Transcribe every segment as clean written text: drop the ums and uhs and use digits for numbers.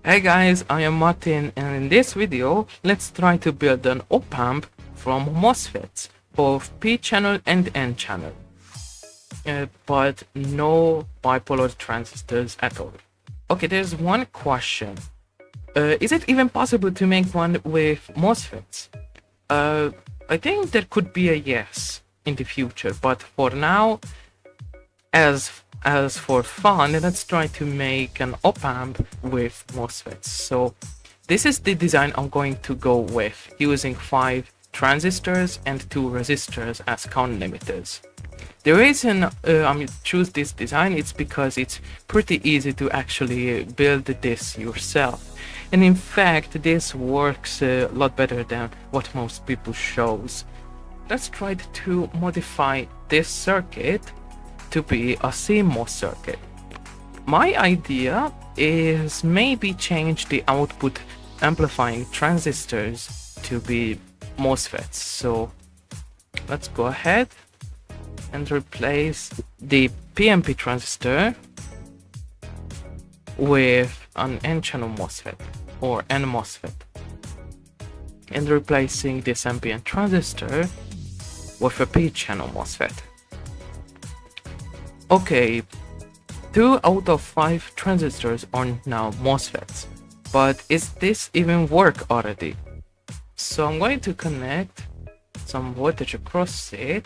Hey guys, I am Martin, and in this video, let's try to build an OpAmp from MOSFETs, both P-channel and N-channel, but no bipolar transistors at all. Okay, there's one question. Is it even possible to make one with MOSFETs? I think there could be a yes in the future, but for now, as for fun, let's try to make an OpAmp with MOSFETs. So this is the design I'm going to go with, using 5 transistors and 2 resistors as count limiters. The reason I choose this design is because it's pretty easy to actually build this yourself. And in fact, this works a lot better than what most people shows. Let's try to modify this circuit to be a CMOS circuit. My idea is maybe change the output amplifying transistors to be MOSFETs. So let's go ahead and replace the PNP transistor with an N-channel MOSFET or N-MOSFET, and replacing this ambient transistor with a P-channel MOSFET. Okay, 2 out of 5 transistors are now MOSFETs, but is this even work already? So I'm going to connect some voltage across it.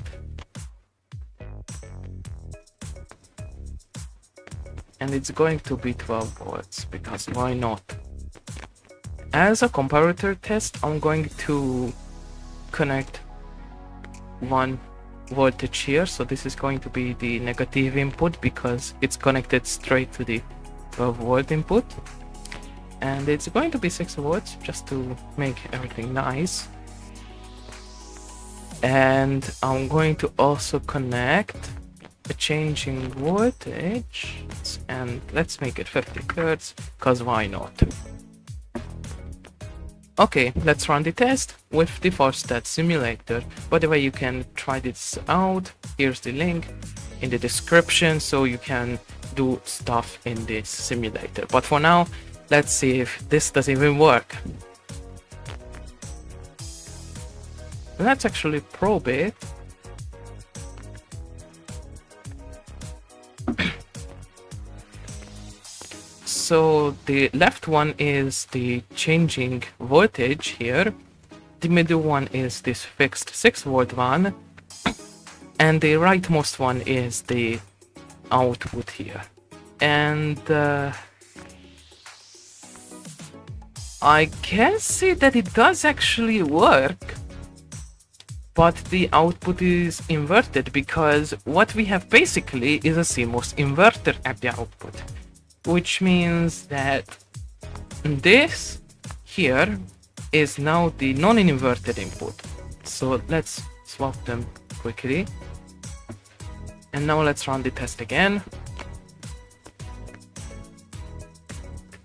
And it's going to be 12 volts, because why not? As a comparator test, I'm going to connect 1 voltage here. So this is going to be the negative input because it's connected straight to the 12 volt input. And it's going to be 6 volts just to make everything nice. And I'm going to also connect a changing voltage, and let's make it 50 hertz, because why not? Okay, let's run the test with the Forstat simulator. By the way, you can try this out. Here's the link in the description so you can do stuff in this simulator. But for now, let's see if this does even work. Let's actually probe it. So the left one is the changing voltage here, the middle one is this fixed 6 volt one, and the rightmost one is the output here. And I can see that it does actually work, but the output is inverted because what we have basically is a CMOS inverter at the output. Which means that this here is now the non-inverted input. So let's swap them quickly. And now let's run the test again.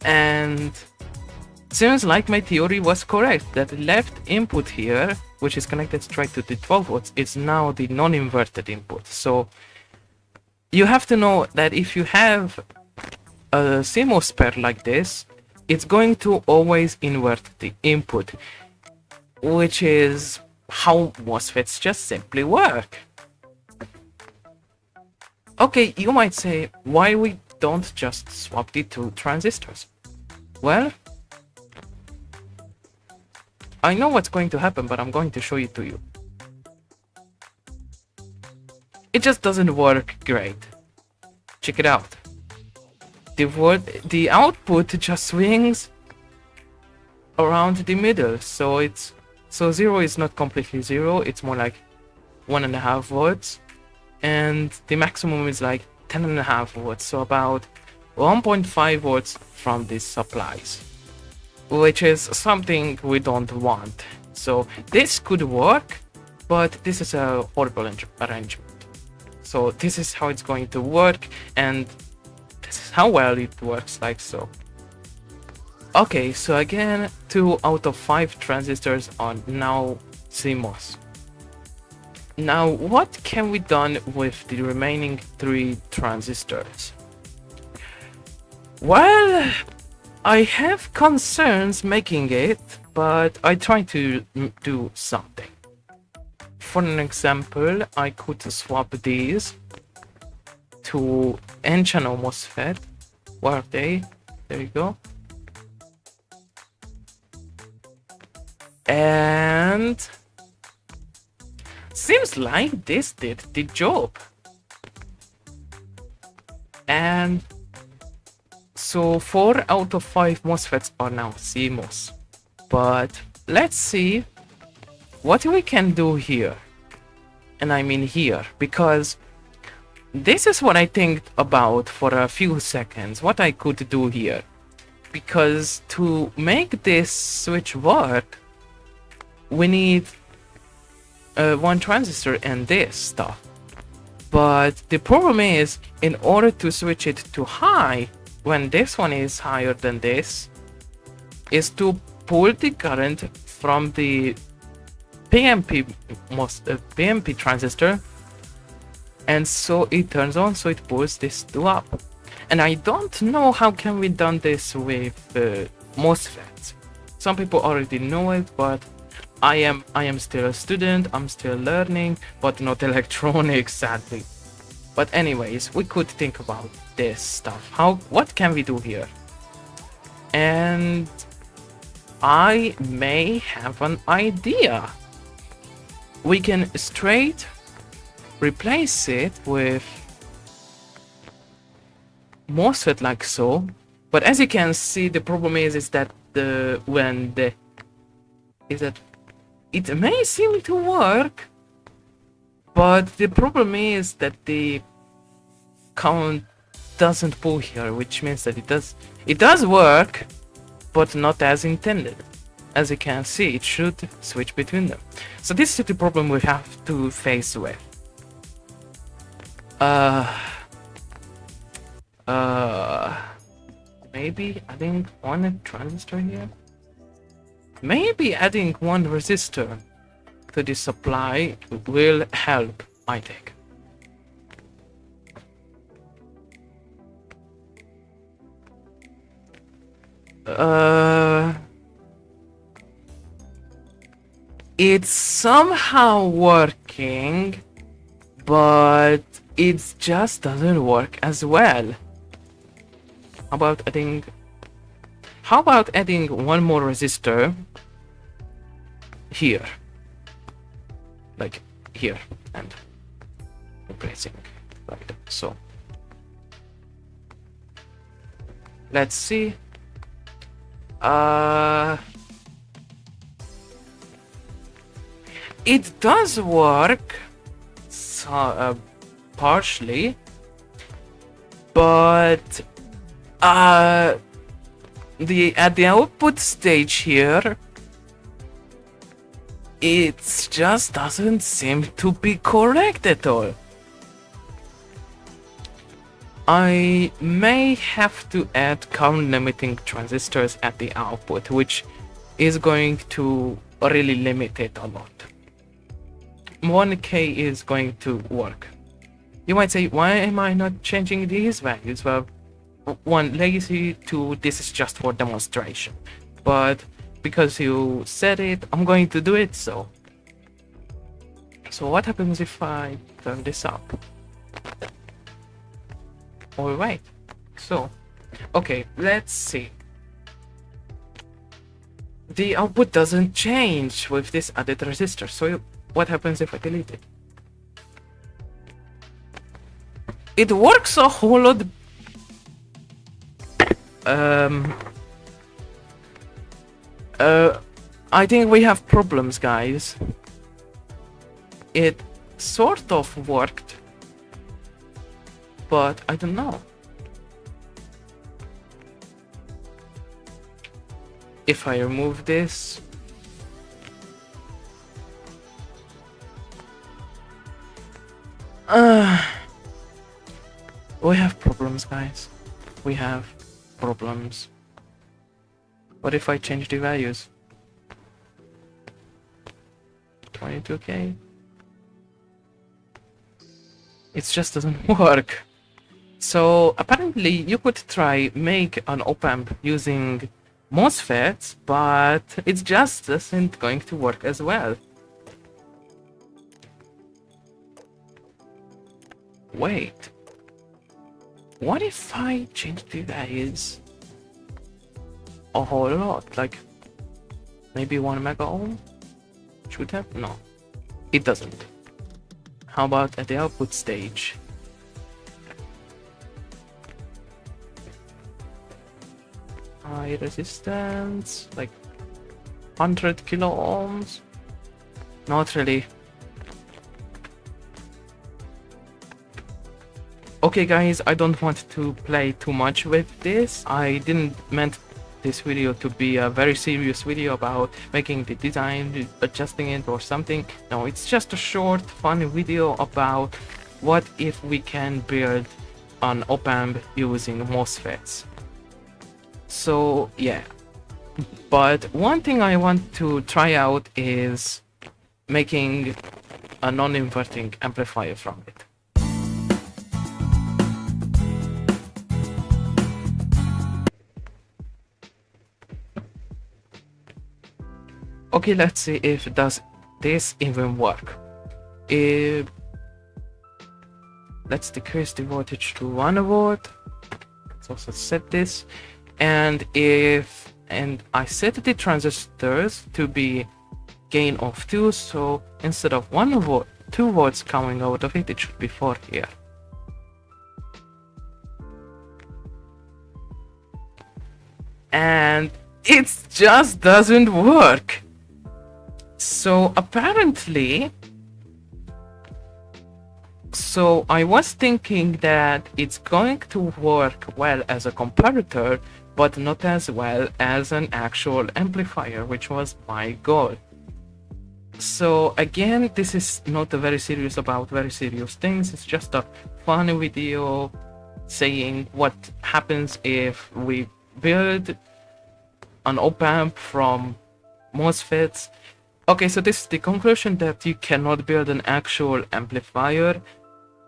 And seems like my theory was correct, that the left input here, which is connected straight to the 12 volts, is now the non-inverted input. So you have to know that if you have a CMOS pair like this, it's going to always invert the input, which is how MOSFETs just simply work. Okay, you might say, why we don't just swap the 2 transistors? Well, I know what's going to happen, but I'm going to show it to you. It just doesn't work great. Check it out. The output just swings around the middle, so 0 is not completely 0, it's more like 1.5 volts, and the maximum is like 10.5 volts, so about 1.5 volts from these supplies, which is something we don't want. So this could work, but this is a horrible arrangement. So this is how it's going to work, and this is how well it works, like so. Okay, so again, 2 out of 5 transistors are now CMOS. Now, what can we done with the remaining 3 transistors? Well, I have concerns making it, but I try to do something. For an example, I could swap these to N-channel MOSFET. Where are they? There you go. And seems like this did the job. And so 4 out of 5 MOSFETs are now CMOS. But let's see what we can do here. And I mean here, because this is what I think about for a few seconds, what I could do here. Because to make this switch work, we need one transistor and this stuff. But the problem is, in order to switch it to high, when this one is higher than this, is to pull the current from the PMP transistor, and so it turns on, so it pulls this to up. And I don't know how can we done this with MOSFETs. Some people already know it, but I am still a student, I'm still learning, but not electronics, sadly. But anyways, we could think about this stuff. What can we do here? And I may have an idea. We can straight replace it with MOSFET like so. But as you can see, the problem is that it may seem to work, but the problem is that the count doesn't pull here, which means that it does work, but not as intended. As you can see, it should switch between them. So this is the problem we have to face with. Maybe adding one transistor here? Maybe adding one resistor to the supply will help, I think. It's somehow working, but it just doesn't work as well. How about adding one more resistor here, like here, and replacing like that. So let's see. It does work, so, partially, but at the output stage here, it just doesn't seem to be correct at all. I may have to add current limiting transistors at the output, which is going to really limit it a lot. 1K is going to work. You might say, why am I not changing these values? Well, one, lazy, two, this is just for demonstration. But because you said it, I'm going to do it so. So what happens if I turn this up? Alright, so, okay, let's see. The output doesn't change with this added resistor, so what happens if I delete it? It works a whole lot. I think we have problems, guys. It sort of worked, but I don't know. If I remove this, we have problems, guys. We have problems. What if I change the values? 22K. It just doesn't work. So apparently you could try make an OpAmp using MOSFETs, but it just isn't going to work as well. Wait, what if I change the values a whole lot, like maybe 1 mega ohm? Should have? No, it doesn't. How about at the output stage? High resistance, like 100 kilo ohms? Not really. Okay guys, I don't want to play too much with this. I didn't meant this video to be a very serious video about making the design, adjusting it or something. No, it's just a short, fun video about what if we can build an OpAmp using MOSFETs. So yeah, but one thing I want to try out is making a non-inverting amplifier from it. Okay, let's see if does this even work. Let's decrease the voltage to 1 volt. Let's also set this, and I set the transistors to be gain of 2, so instead of 1 volt, 2 volts coming out of it, it should be 4 here. And it just doesn't work. So apparently, I was thinking that it's going to work well as a comparator, but not as well as an actual amplifier, which was my goal. So again, this is not a very serious about very serious things. It's just a fun video saying what happens if we build an OpAmp from MOSFETs. Okay, so this is the conclusion, that you cannot build an actual amplifier,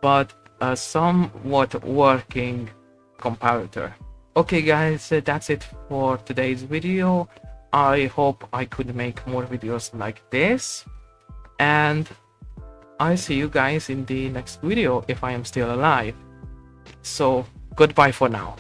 but a somewhat working comparator. Okay guys, that's it for today's video. I hope I could make more videos like this, and I'll see you guys in the next video if I am still alive. So goodbye for now.